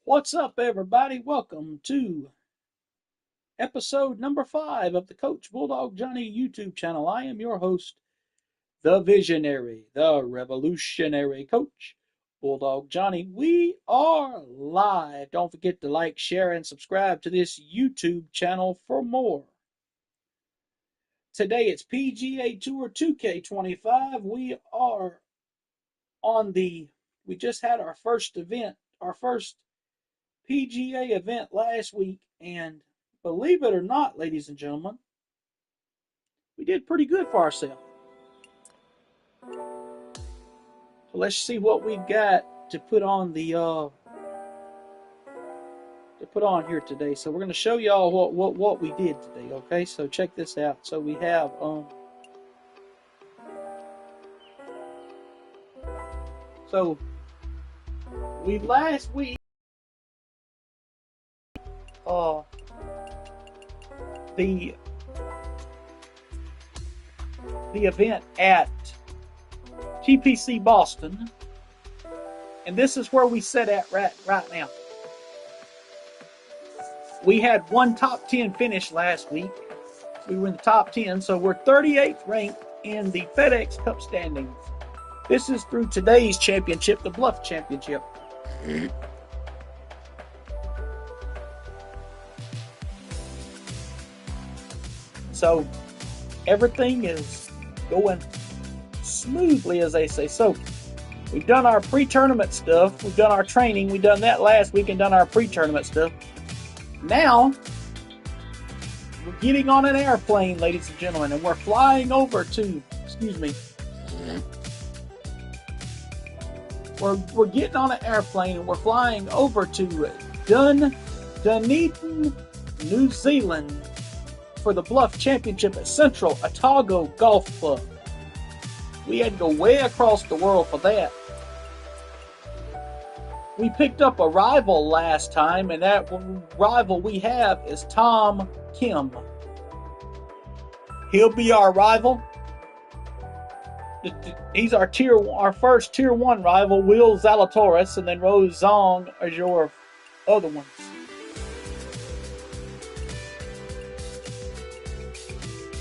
What's up, everybody? Welcome to episode number 5 of the Coach Bulldog Johnny YouTube channel. I am your host, the visionary, the revolutionary Coach Bulldog Johnny. We are live. Don't forget to like, share, and subscribe to this YouTube channel for more. Today it's PGA Tour 2K25. We just had our first event, our first PGA event last week, and believe it or not, ladies and gentlemen, we did pretty good for ourselves. So let's see what we've got to put on here today. So we're going to show y'all what we did today. Okay, so check this out. So we have so we last week the event at TPC Boston, and this is where we sit at right now. We had one top 10 finish last week. We were in the top 10, so we're 38th ranked in the FedEx Cup standings. This is through today's championship, the Bluff Championship. So everything is going smoothly, as they say. So we've done our pre-tournament stuff. We've done our training. We've done that last week and done our pre-tournament stuff. Now we're getting on an airplane, ladies and gentlemen, and we're flying over to, we're getting on an airplane and we're flying over to Dunedin, New Zealand for the Bluff Championship at Central Otago Golf Club. We had to go way across the world for that. We picked up a rival last time, and that rival we have is Tom Kim. He'll be our rival. He's our first Tier 1 rival. Will Zalatoris, and then Rose Zong are your other ones.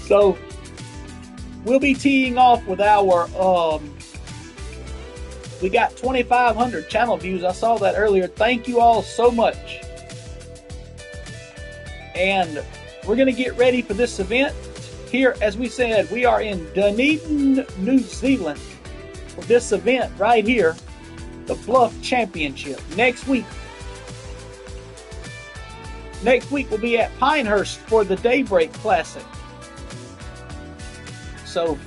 So we'll be teeing off with our we got 2,500 channel views. I saw that earlier. Thank you all so much. And we're going to get ready for this event. Here, as we said, we are in Dunedin, New Zealand for this event right here, the Bluff Championship. Next week we'll be at Pinehurst for the Daybreak Classic. So,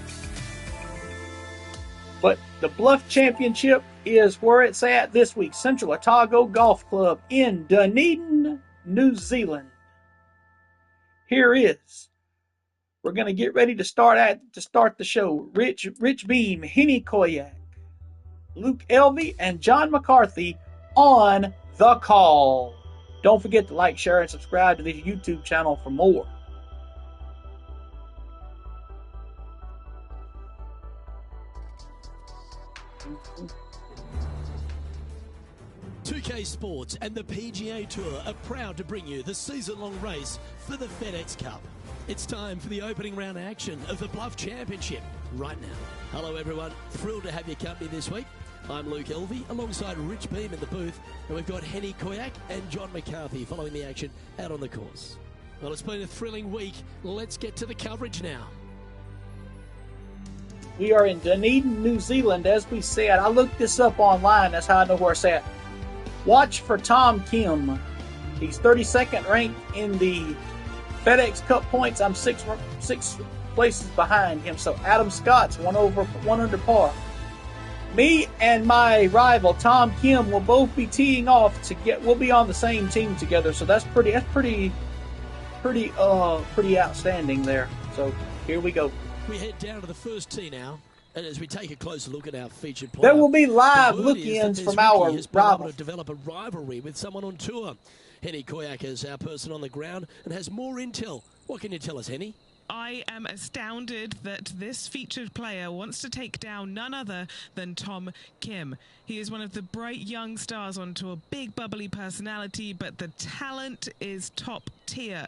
but the Bluff Championship is where it's at this week. Central Otago Golf Club in Dunedin, New Zealand. Here is. We're going to get ready to start the show. Rich Beam, Henny Koyak, Luke Elvey, and John McCarthy on the call. Don't forget to like, share, and subscribe to this YouTube channel for more. UK Sports and the PGA Tour are proud to bring you the season-long race for the FedEx Cup. It's time for the opening round action of the Bluff Championship right now. Hello everyone, thrilled to have your company this week. I'm Luke Elvey alongside Rich Beam in the booth, and we've got Henny Koyak and John McCarthy following the action out on the course. Well, it's been a thrilling week. Let's get to the coverage now. We are in Dunedin, New Zealand, as we said. I looked this up online. That's how I know where it's at. Watch for Tom Kim. He's 32nd ranked in the FedEx Cup points. I'm six places behind him. So Adam Scott's one under par. Me and my rival Tom Kim will both be teeing off we'll be on the same team together. So that's pretty outstanding there. So here we go. We head down to the first tee now. And as we take a closer look at our featured player, there will be live look-ins from our rival. To develop a rivalry with someone on tour. Henny Koyak is our person on the ground and has more intel. What can you tell us, Henny? I am astounded that this featured player wants to take down none other than Tom Kim. He is one of the bright young stars on tour, big bubbly personality, but the talent is top tier.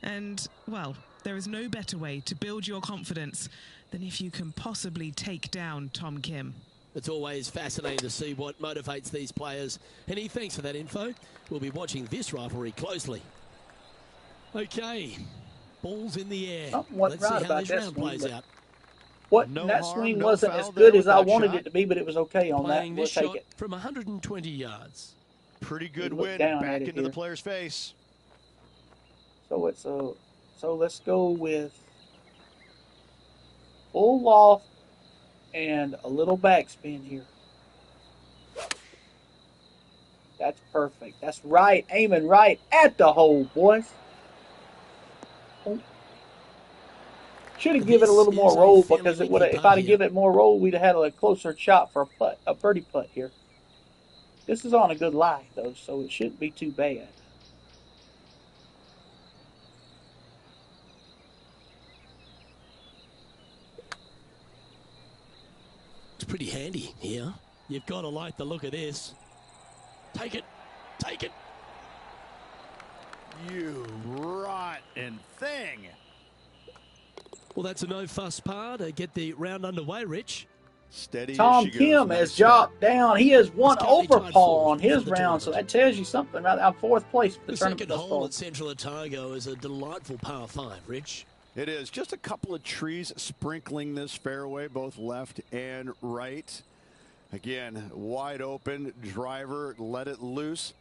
And, well, there is no better way to build your confidence than if you can possibly take down Tom Kim. It's always fascinating to see what motivates these players. Henny, thanks for that info. We'll be watching this rivalry closely. Okay, balls in the air. Somewhat Let's right see how about this that round swing, plays out. that swing wasn't as good as I wanted it to be, but it was okay on that. Playing We'll this take shot it. from 120 yards. Pretty good Look win down back at it into here. the player's face. So it's so let's go with full loft and a little backspin here. That's perfect. That's right. Aiming right at the hole, boys. Oh. Should have given it a little more roll because it would have. If I'd have given it more roll, we'd have had a closer shot for a birdie putt here. This is on a good lie though, so it shouldn't be too bad. It's pretty handy here. You've got to like the look of this. Take it. Take it. You rotten thing. Well, that's a no-fuss par to get the round underway, Rich. Steady Tom Kim has dropped down. He has one over par on his round, so that tells you something about our fourth place for the tournament second thus hole far. at Central Otago is a delightful par 5, Rich. It is. Just a couple of trees sprinkling this fairway, both left and right. Again, wide open, driver, let it loose.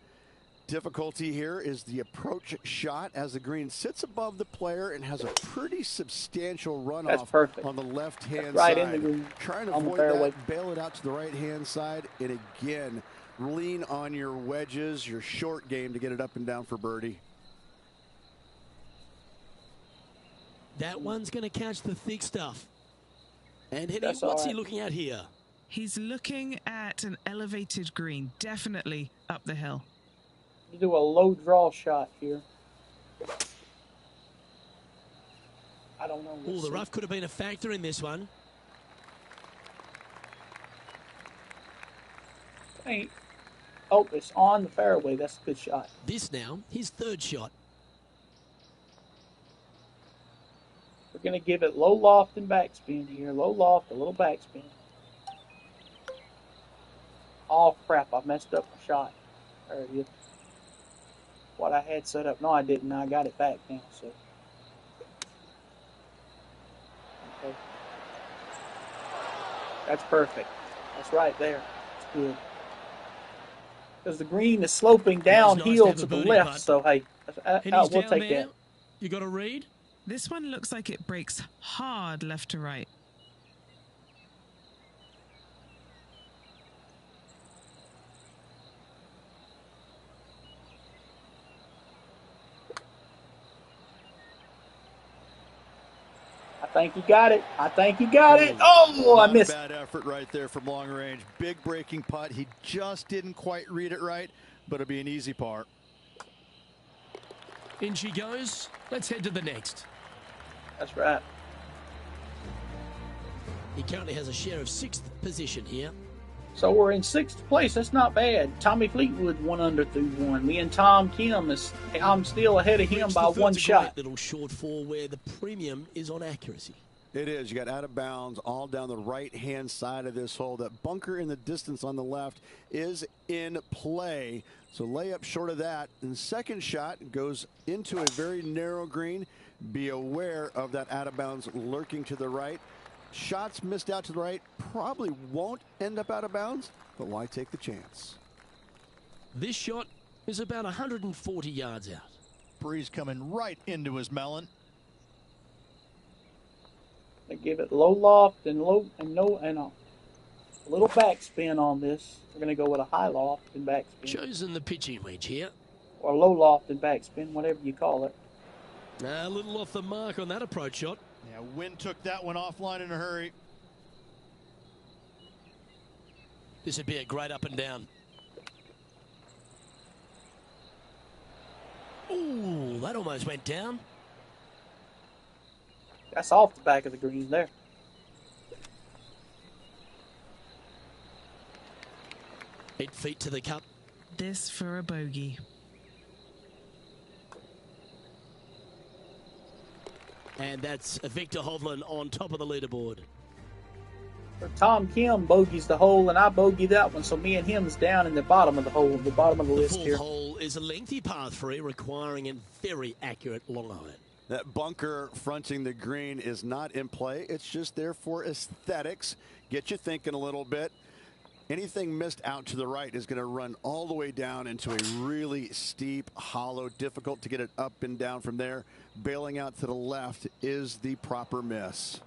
Difficulty here is the approach shot as the green sits above the player and has a pretty substantial runoff on the left-hand right side. in the green, Trying to on the avoid fairway. that, bail it out to the right-hand side, and again, lean on your wedges, your short game to get it up and down for birdie. That one's going to catch the thick stuff. And Henny, That's what's all he right. looking at here? He's looking at an elevated green, definitely up the hill. You do a low draw shot here. I don't know. Oh, the rough could have been a factor in this one. Ain't. Oh, it's on the fairway. That's a good shot. This now, his third shot. We're going to give it low loft and backspin here. Low loft, a little backspin. Oh, crap. I messed up my shot. There it is. What I had set up. No, I didn't. I got it back now. So, okay. That's perfect. That's right there. That's good. Because the green is sloping downhill to the left. So, hey, we'll take that. You got a read? This one looks like it breaks hard left to right. I think you got it. I think you got it. Oh, I missed. Not a bad effort right there from long range. Big breaking putt. He just didn't quite read it right, but it'll be an easy par. In she goes. Let's head to the next. That's right. He currently has a share of 6th position here. So we're in 6th place. That's not bad. Tommy Fleetwood 1 under through 1. Me and Tom Kim I'm still ahead of him by 1 shot. Little short 4 where the premium is on accuracy. It is. You got out of bounds all down the right-hand side of this hole. That bunker in the distance on the left is in play. So lay up short of that. And the second shot goes into a very narrow green. Be aware of that out of bounds lurking to the right. Shots missed out to the right probably won't end up out of bounds, but why take the chance? This shot is about 140 yards out. Breeze coming right into his melon. They give it low loft and a little backspin on this. We're going to go with a high loft and backspin. Chosen the pitching wedge here. Or low loft and backspin, whatever you call it. A little off the mark on that approach shot. Yeah, wind took that one offline in a hurry. This would be a great up and down. Ooh, that almost went down. That's off the back of the green there. Eight feet to the cup. This for a bogey. And that's Victor Hovland on top of the leaderboard. For Tom Kim bogeys the hole, and I bogey that one, so me and him's down in the bottom of the hole, the bottom of the list here. The fourth hole is a lengthy par 3 requiring a very accurate long iron. That bunker fronting the green is not in play. It's just there for aesthetics. Get you thinking a little bit. Anything missed out to the right is going to run all the way down into a really steep hollow, difficult to get it up and down from there. Bailing out to the left is the proper miss.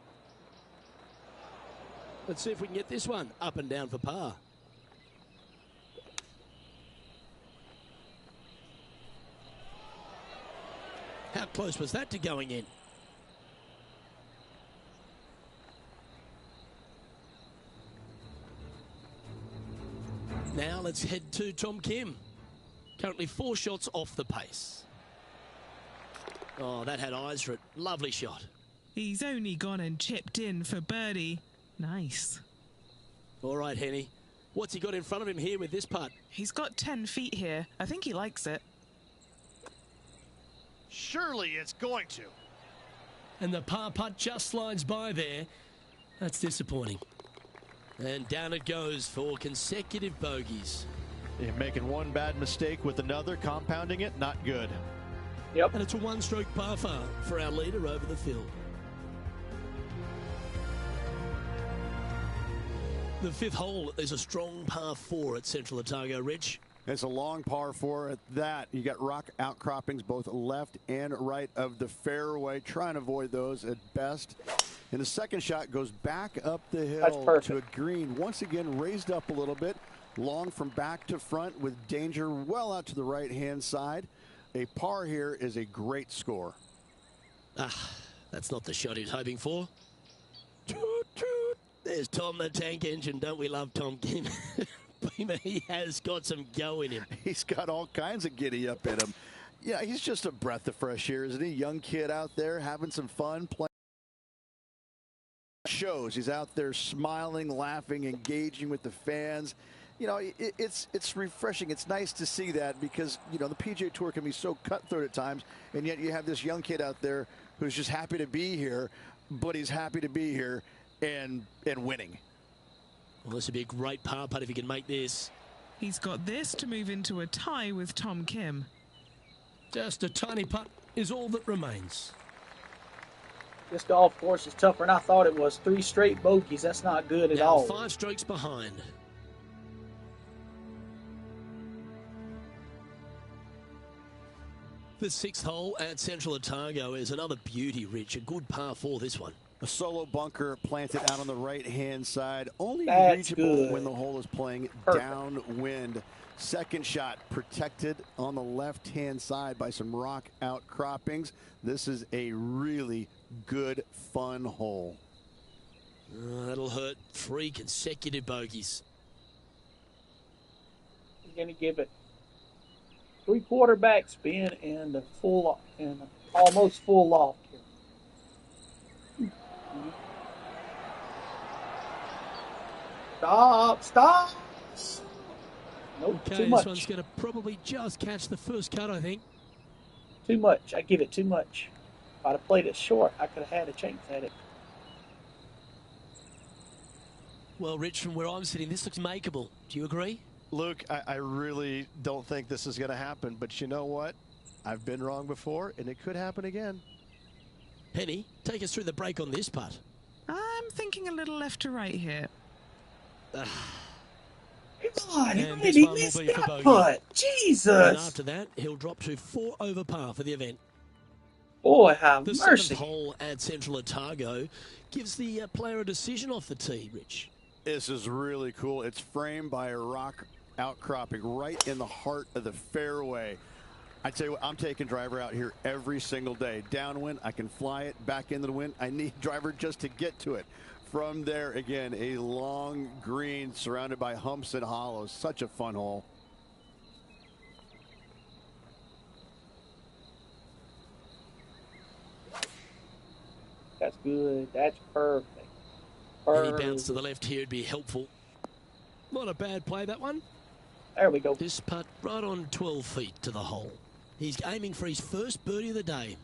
Let's see if we can get this one up and down for par. How close was that to going in? Now let's head to Tom Kim. Currently 4 shots off the pace. Oh, that had eyes for it. Lovely shot. He's only gone and chipped in for birdie. Nice. All right, Henny. What's he got in front of him here with this putt? He's got 10 feet here. I think he likes it. Surely it's going to. And the par putt just slides by there. That's disappointing. And down it goes for consecutive bogeys. You're making one bad mistake with another, compounding it, not good. Yep. And it's a one-stroke par four for our leader over the field. The fifth hole is a strong par 4 at Central Otago, Rich. It's a long par 4 at that. You got rock outcroppings both left and right of the fairway. Try and avoid those at best. And the second shot goes back up the hill to a green. Once again, raised up a little bit. Long from back to front with danger well out to the right-hand side. A par here is a great score. That's not the shot he was hoping for. There's Tom the Tank Engine. Don't we love Tom Kim? He has got some go in him. He's got all kinds of giddy up in him. Yeah, he's just a breath of fresh air, isn't he? Young kid out there having some fun playing. Shows he's out there smiling, laughing, engaging with the fans. You know, it's refreshing. It's nice to see that because, you know, the PGA Tour can be so cutthroat at times, and yet you have this young kid out there who's just happy to be here, but he's happy to be here and winning. Well, this would be a great par putt if he can make this. He's got this to move into a tie with Tom Kim. Just a tiny putt is all that remains. This golf course is tougher than I thought it was. 3 straight bogeys. That's not good at all. 5 strokes behind. The 6th hole at Central Otago is another beauty, Rich. A good par 4, this one. A solo bunker planted out on the right-hand side. Only That's reachable good. when the hole is playing downwind. Second shot protected on the left-hand side by some rock outcroppings. This is a really good, fun hole. That'll hurt. 3 consecutive bogeys. He's going to give it 3/4 backspin and a full and almost full loft here. Stop. Nope, Okay, too much. this one's going to probably just catch the first cut, I think. Too much. I give it too much. If I'd have played it short, I could have had a chance at it. Well, Rich, from where I'm sitting, this looks makeable. Do you agree? Luke, I really don't think this is going to happen, but you know what? I've been wrong before, and it could happen again. Penny, take us through the break on this putt. I'm thinking a little left to right here. God, And how this did he one will miss be that for bogey. putt? And Jesus. after that, he'll drop to 4 over par for the event. Boy, have The mercy. 7th hole at Central Otago gives the player a decision off the tee, Rich. This is really cool. It's framed by a rock outcropping right in the heart of the fairway. I tell you what, I'm taking driver out here every single day. Downwind, I can fly it back into the wind. I need driver just to get to it. From there, again, a long green surrounded by humps and hollows. Such a fun hole. Got That's good. That's perfect. Any bounce to the left here would be helpful. Not a bad play, that one. There we go. This putt right on 12 feet to the hole. He's aiming for his first birdie of the day.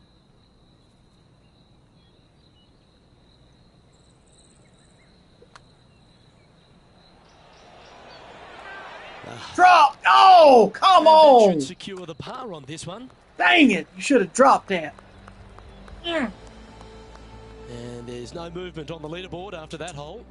Drop! Oh, come on! Should secure the par on this one. Dang it! You should have dropped that. Yeah. And there's no movement on the leaderboard after that hole.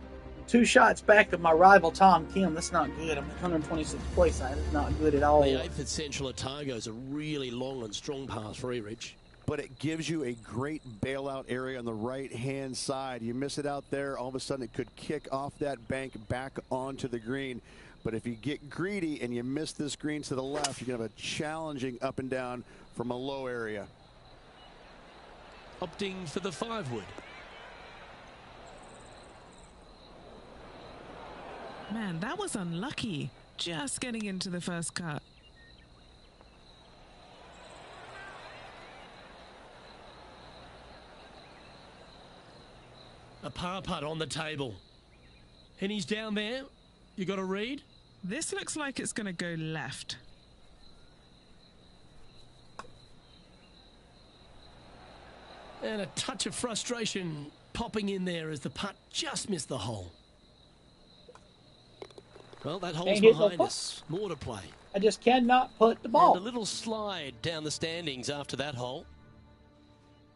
2 shots back of my rival Tom Kim. That's not good. I'm in 126th place. That is not good at all. The 8th at Central Otago is a really long and strong par 3, Rich. But it gives you a great bailout area on the right-hand side. You miss it out there, all of a sudden it could kick off that bank back onto the green. But if you get greedy and you miss this green to the left, you're going to have a challenging up and down from a low area. Opting for the 5-wood. Man, that was unlucky. Just getting into the first cut. A par putt on the table. And he's down there. You got to read? This looks like it's going to go left. And a touch of frustration popping in there as the putt just missed the hole. Well, that hole's behind us. More to play. I just cannot put the ball. And a little slide down the standings after that hole.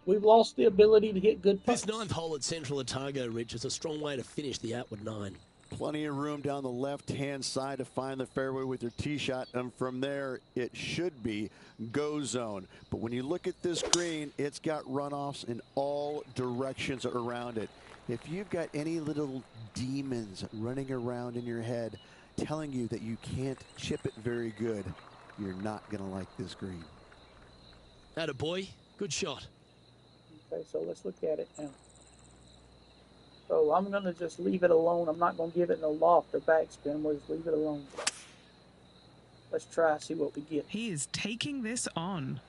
We've lost the ability to hit good putts. This 9th hole at Central Otago, Rich, is a strong way to finish the outward 9. Plenty of room down the left-hand side to find the fairway with your tee shot, and from there it should be go zone. But when you look at this green, it's got runoffs in all directions around it. If you've got any little demons running around in your head telling you that you can't chip it very good, you're not going to like this green. Atta boy, good shot. Okay, so let's look at it now. So I'm going to just leave it alone. I'm not going to give it no loft or backspin. We'll just leave it alone. Let's try, see what we get. He is taking this on.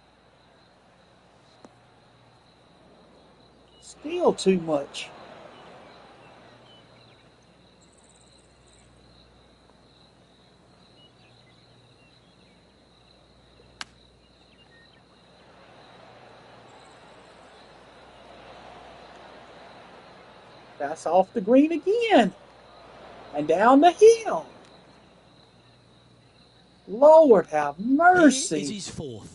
Still too much. That's off the green again. And down the hill. Lord have mercy. Here is his 4th.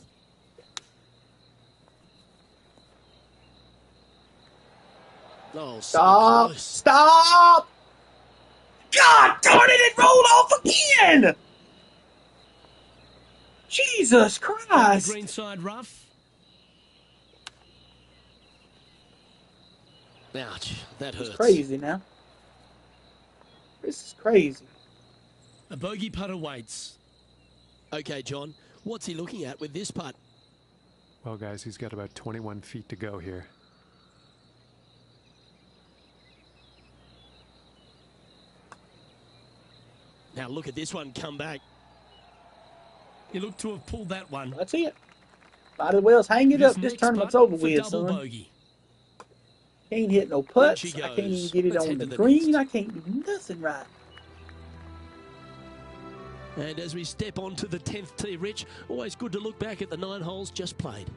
Oh, Stop. so Stop. God darn it, it rolled off again. Jesus Christ. Green side rough. Ouch, that hurts. It's crazy now. This is crazy. A bogey putt awaits. Okay, John, what's he looking at with this putt? Well, guys, he's got about 21 feet to go here. Now look at this one come back. You look to have pulled that one. That's it. Might as well hang it up. This tournament's over with, son. Bogey. Can't hit no putts. There I she can't even goes. get it Let's on head the to the green. next. I can't do nothing right. And as we step onto the 10th tee, Rich, always good to look back at the 9 holes just played.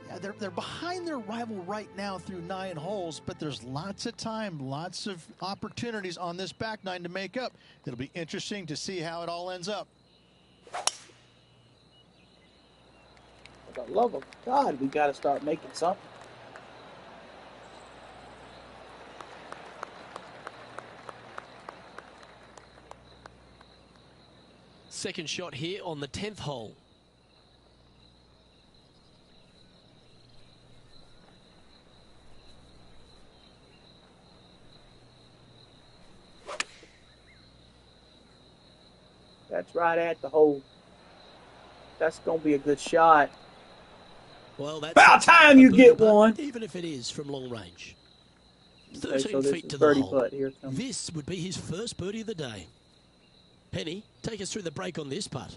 Yeah, they're behind their rival right now through 9 holes, but there's lots of time, lots of opportunities on this back 9 to make up. It'll be interesting to see how it all ends up. For the love of God, we got to start making something. Second shot here on the 10th hole. That's right at the hole. That's going to be a good shot. Well, that's about time you get one. Even if it is from long range. Okay, 13 so this feet is to the birdie hole. putt. Here it comes. This would be his first birdie of the day. Penny, take us through the break on this putt.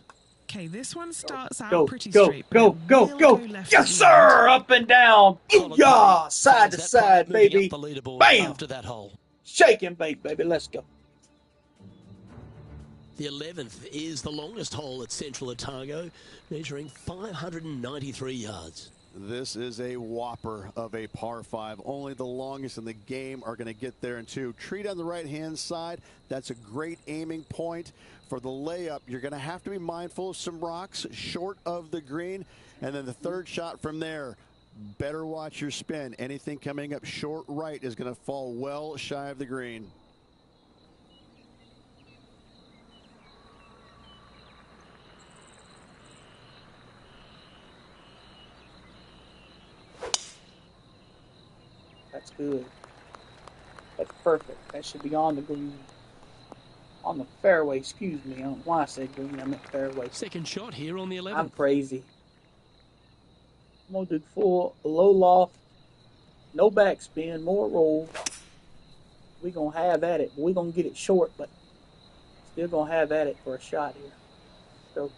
Okay, this one starts out Go, pretty go, straight. go, but it go, will go. left Yes, at the sir. Up and down. Solid Booyah. birdie Side to finds that player side, moving baby. up the leaderboard Bam. after that hole. Shake and bake, baby. Let's go. The 11th is the longest hole at Central Otago, measuring 593 yards. This is a whopper of a par 5. Only the longest in the game are going to get there in 2. Treat on the right-hand side. That's a great aiming point. For the layup, you're going to have to be mindful of some rocks short of the green. And then the third shot from there, better watch your spin. Anything coming up short right is going to fall well shy of the green. That's good. That's perfect. That should be on the green. On the fairway, excuse me. I don't know why I said green. I meant fairway. Second shot here on the 11th. I'm crazy. I'm going to do full low loft, no backspin, more roll. We're going to have at it. We're going to get it short, but still going to have at it for a shot here. So.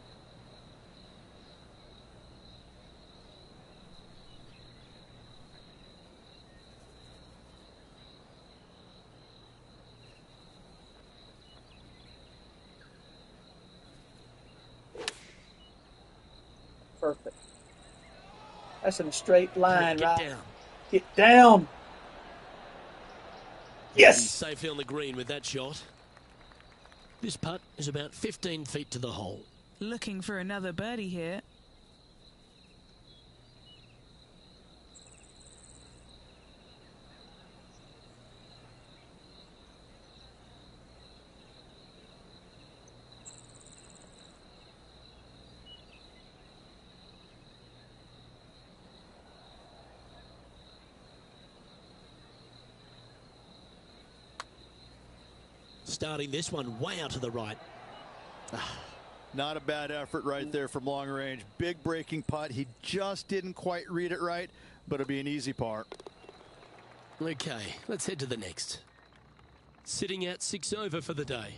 Perfect. That's in a straight line, Get right? down. Get down. Yes. He's safely on the green with that shot. This putt is about 15 feet to the hole. Looking for another birdie here. Starting this one way out to the right. Not a bad effort right there from long range. Big breaking putt. He just didn't quite read it right, but it'll be an easy par. Okay, let's head to the next. Sitting at 6 over for the day.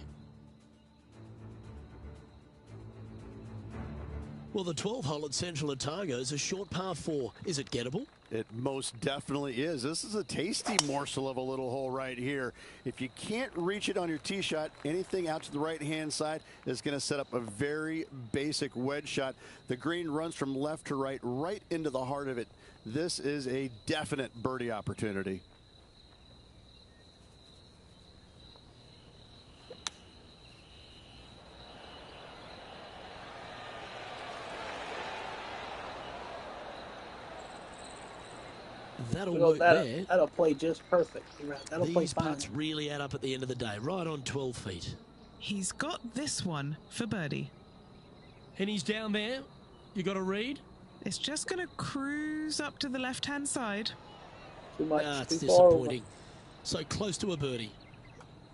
Well, the 12th hole at Central Otago is a short par 4. Is it gettable? It most definitely is. This is a tasty morsel of a little hole right here. If you can't reach it on your tee shot, anything out to the right-hand side is going to set up a very basic wedge shot. The green runs from left to right, right into the heart of it. This is a definite birdie opportunity. That'll work there. That'll play just perfect. That'll play These fine. putts really add up at the end of the day, right on 12 feet. He's got this one for birdie. And he's down there. You got a read? It's just going to cruise up to the left-hand side. Too much. It's Too far over. disappointing. So close to a birdie.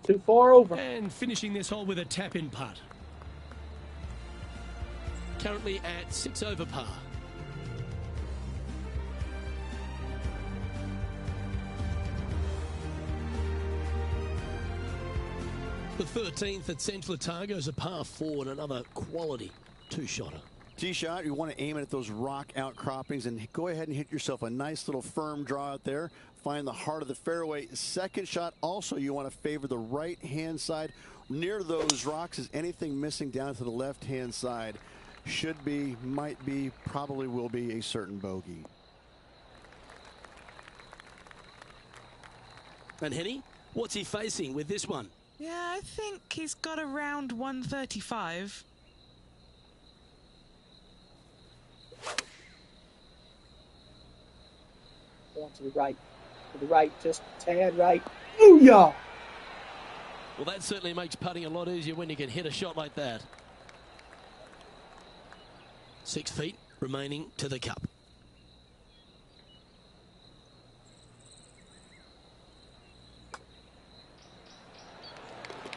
Too far over. And finishing this hole with a tap-in putt. Currently at 6 over par. The 13th at Central Otago is a par 4 and another quality two-shotter. Tee shot, you want to aim it at those rock outcroppings and go ahead and hit yourself a nice little firm draw out there. Find the heart of the fairway. Second shot, also you want to favor the right-hand side. Near those rocks is anything missing down to the left-hand side. Should be, might be, probably will be a certain bogey. And Henny, what's he facing with this one? Yeah, I think he's got around 135. Going to the right. To the right, just a tad right. Booyah! Well, that certainly makes putting a lot easier when you can hit a shot like that. 6 feet remaining to the cup.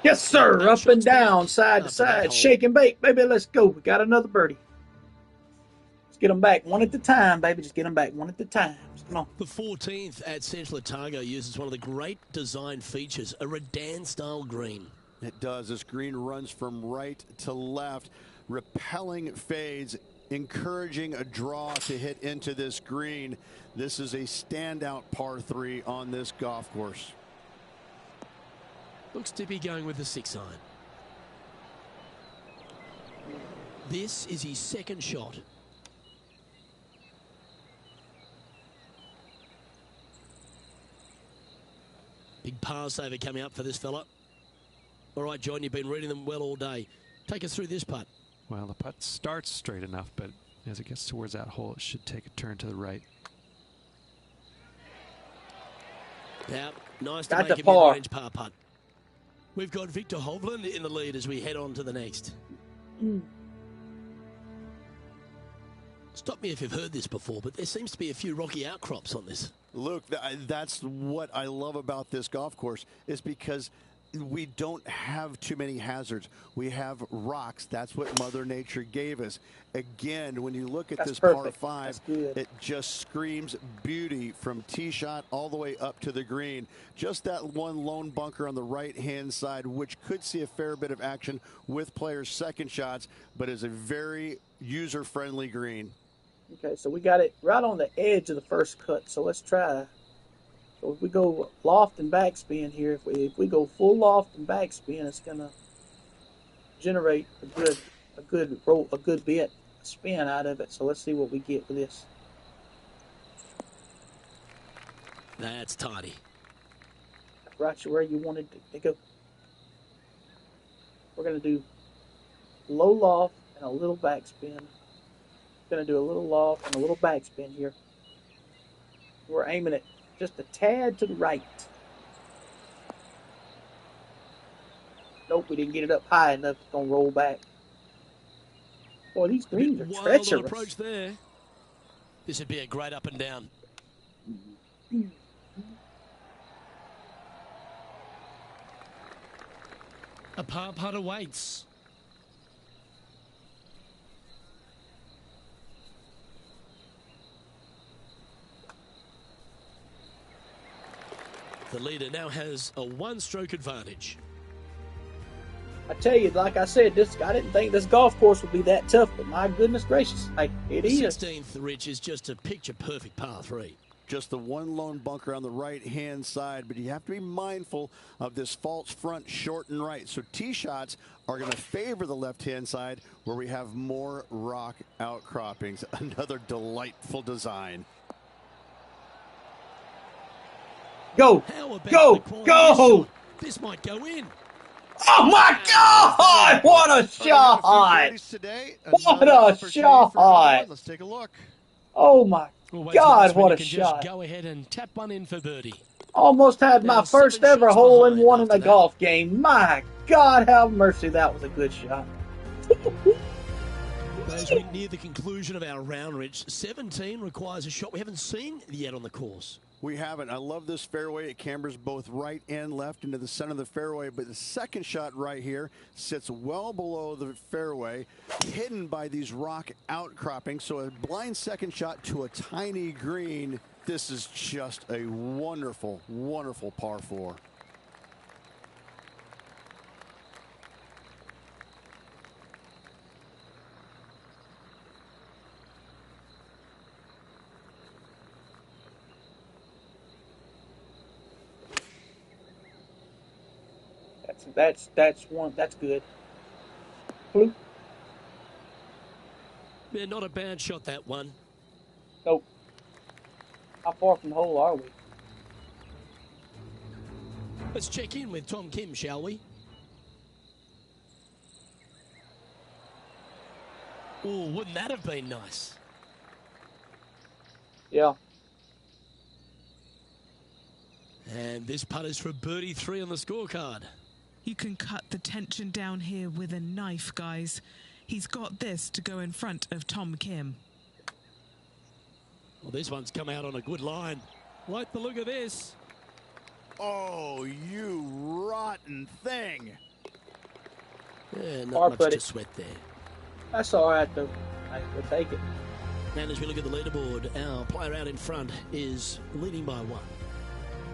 Yes, sir. Up and down, side to side, shake and bake, baby. Let's go. We got another birdie. Let's get them back one at a time, baby. Just get them back one at a time. Come on. The 14th at Central Otago uses one of the great design features, a Redan-style green. It does. This green runs from right to left. repelling fades, encouraging a draw to hit into this green. This is a standout par 3 on this golf course. Looks to be going with the 6-iron. This is his second shot. Big par saver coming up for this fella. All right, John, you've been reading them well all day. Take us through this putt. Well, the putt starts straight enough, but as it gets towards that hole, it should take a turn to the right. Yeah, nice to Got make the a par. mid-range par putt. We've got Victor Hovland in the lead as we head on to the next. Stop me if you've heard this before, but there seems to be a few rocky outcrops on this. Luke, that's what I love about this golf course, is because we don't have too many hazards. We have rocks. That's what Mother Nature gave us. Again, when you look at That's this perfect. par 5, it just screams beauty from tee shot all the way up to the green. Just that one lone bunker on the right-hand side, which could see a fair bit of action with players' second shots, but is a very user-friendly green. Okay, so we got it right on the edge of the first cut. So let's try. So if we go loft and backspin here, if we go full loft and backspin, it's gonna generate a good bit of spin out of it. So let's see what we get with this. That's tidy. Right where you wanted to go. We're gonna do low loft and a little backspin. Going to do a little loft and a little backspin here. We're aiming it just a tad to the right. Nope, we didn't get it up high enough. It's going to roll back. Boy, these greens are treacherous. Approach there. This would be a great up and down. A par putt awaits. The leader now has a one-stroke advantage. I tell you, like I said, I didn't think this golf course would be that tough, but my goodness gracious, it is. 16th, Rich, is just a picture-perfect par 3. Just the one lone bunker on the right-hand side, but you have to be mindful of this false front short and right. So tee shots are going to favor the left-hand side where we have more rock outcroppings. Another delightful design. Go! Go! This might go in. Oh my God! What a shot! What a shot! Let's take a look. Oh my God! What a shot! Just go ahead and tap one in for birdie. Almost had my first ever hole in one in a golf game. My God, have mercy! That was a good shot. As we near the conclusion of our round, Rich, 17 requires a shot we haven't seen yet on the course. We haven't. I love this fairway. It cambers both right and left into the center of the fairway, but the second shot right here sits well below the fairway, hidden by these rock outcroppings. So a blind second shot to a tiny green. This is just a wonderful, wonderful par 4. That's good. Bloop. Yeah, not a bad shot, that one. Nope. How far from the hole are we? Let's check in with Tom Kim, shall we? Oh, wouldn't that have been nice? Yeah. And this putt is for birdie 3 on the scorecard. You can cut the tension down here with a knife, guys. He's got this to go in front of Tom Kim. Well, this one's come out on a good line. Like the look of this. Oh, you rotten thing. Yeah, not much to sweat there. That's all right, though. We'll take it. And as we look at the leaderboard, our player out in front is leading by 1.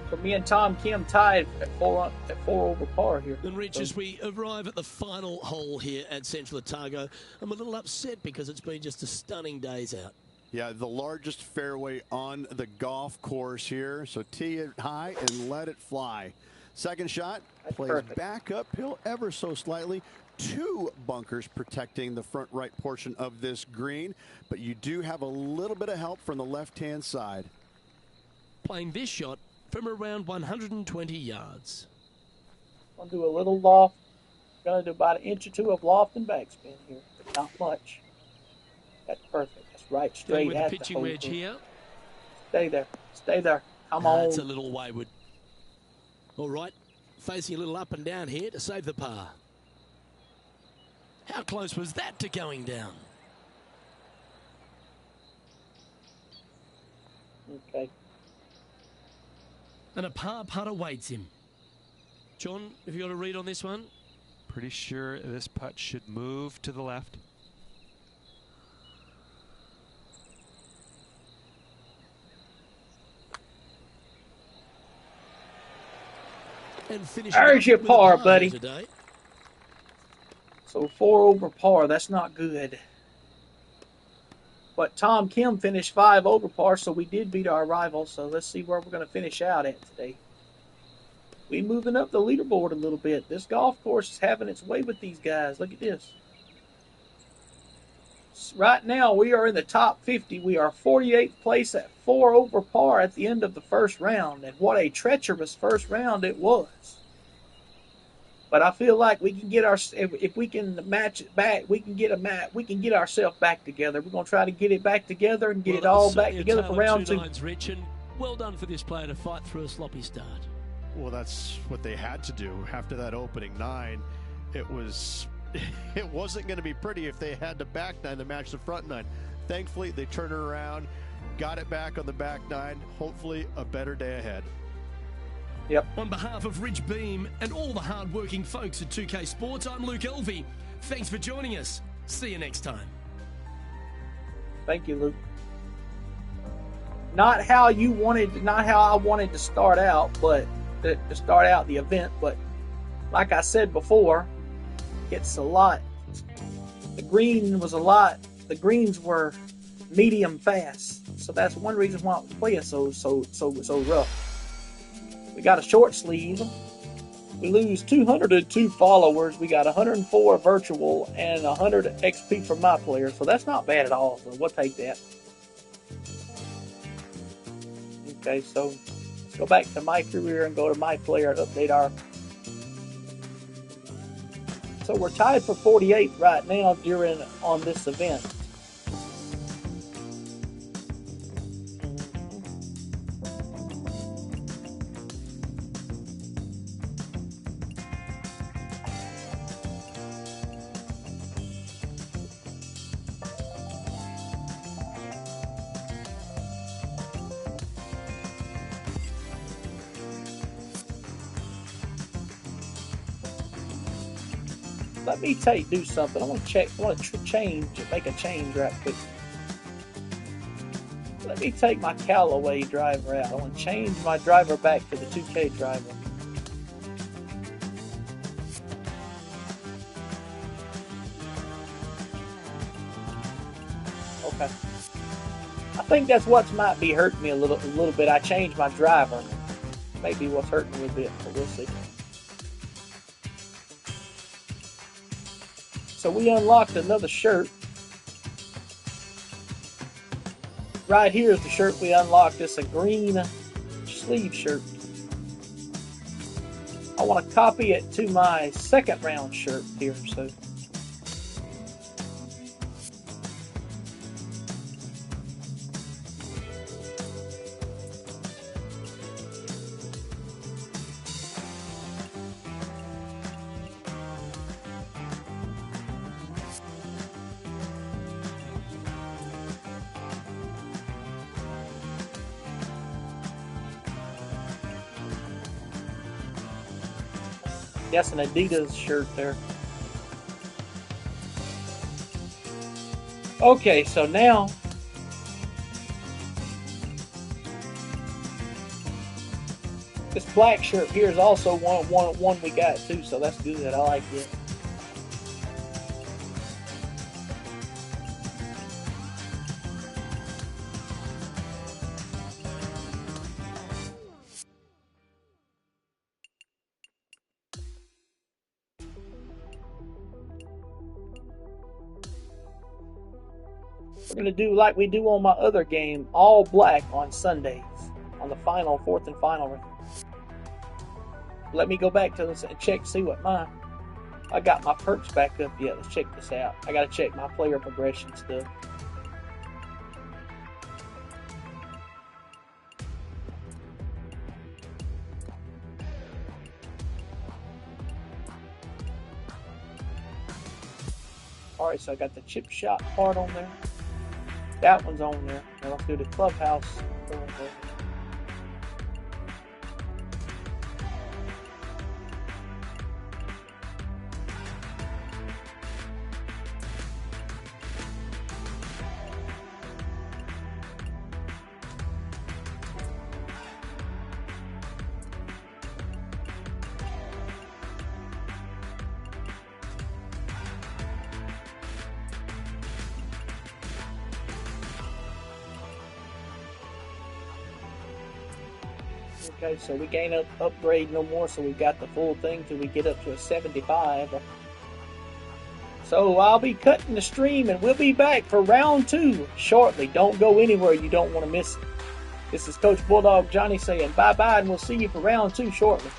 So me and Tom Kim tied at four over par here. And Rich, as we arrive at the final hole here at Central Otago, I'm a little upset because it's been just a stunning days out. Yeah, the largest fairway on the golf course here. So tee it high and let it fly. Second shot, plays perfect. back uphill ever so slightly. 2 bunkers protecting the front right portion of this green, but you do have a little bit of help from the left-hand side. Playing this shot from around 120 yards. I'll do a little loft. Going to do about 1 inch or 2 of loft and backspin here, but not much. That's perfect. That's right straight with at the pitching hole. wedge here. Stay there. Stay there. Come on. That's a little wayward. All right, facing a little up and down here to save the par. How close was that to going down? Okay. And a par putt awaits him. John, have you got a read on this one? Pretty sure this putt should move to the left. And finish. There's your par, buddy. Today. So 4 over par. That's not good. But Tom Kim finished 5 over par, so we did beat our rival. So let's see where we're going to finish out at today. We moving up the leaderboard a little bit. This golf course is having its way with these guys. Look at this. Right now, we are in the top 50. We are 48th place at 4 over par at the end of the first round. And what a treacherous first round it was. But I feel like we can get if we can match it back, we can get ourselves back together. We're going to try to get it back together and get it all back together for round 2. Rich, and well done for this player to fight through a sloppy start. Well, that's what they had to do after that opening 9. It wasn't going to be pretty if they had the back 9 to match the front 9. Thankfully, they turned it around, got it back on the back 9. Hopefully, a better day ahead. Yep. On behalf of Rich Beam and all the hard-working folks at 2K Sports, I'm Luke Elvey. Thanks for joining us. See you next time. Thank you, Luke. Not how I wanted to start out, but to start out the event. But like I said before, it's a lot. The greens were medium fast, so that's one reason why it was playing so rough. We got a short sleeve. We lose 202 followers. We got 104 virtual and 100 XP from my players. So that's not bad at all. So we'll take that. Okay, so let's go back to my career and go to my player and update our. So we're tied for 48th right now on this event. Let me do something. I want to change, make a change right quick. Let me take my Callaway driver out. I want to change my driver back to the 2K driver. Okay. I think that's what might be hurting me a little bit. I changed my driver. Maybe what's hurting me a bit, but we'll see. So we unlocked another shirt. Right here is the shirt we unlocked. It's a green sleeve shirt. I want to copy it to my second round shirt here. So that's an Adidas shirt there. Okay, so now This black shirt here is also one we got too, so that's good. I like it. We're going to do like we do on my other game, all black on Sundays, on the final, fourth and final round. Let me go back to this and check, see what I got my perks back up yet. Let's check this out. I got to check my player progression stuff. Alright, so I got the chip shot part on there. That one's on there. Now let's do the clubhouse. Okay, so we can't upgrade no more, so we got the full thing till we get up to a 75. So I'll be cutting the stream, and we'll be back for round 2 shortly. Don't go anywhere. You don't want to miss it. This is Coach Bulldog Johnny saying bye-bye, and we'll see you for round 2 shortly.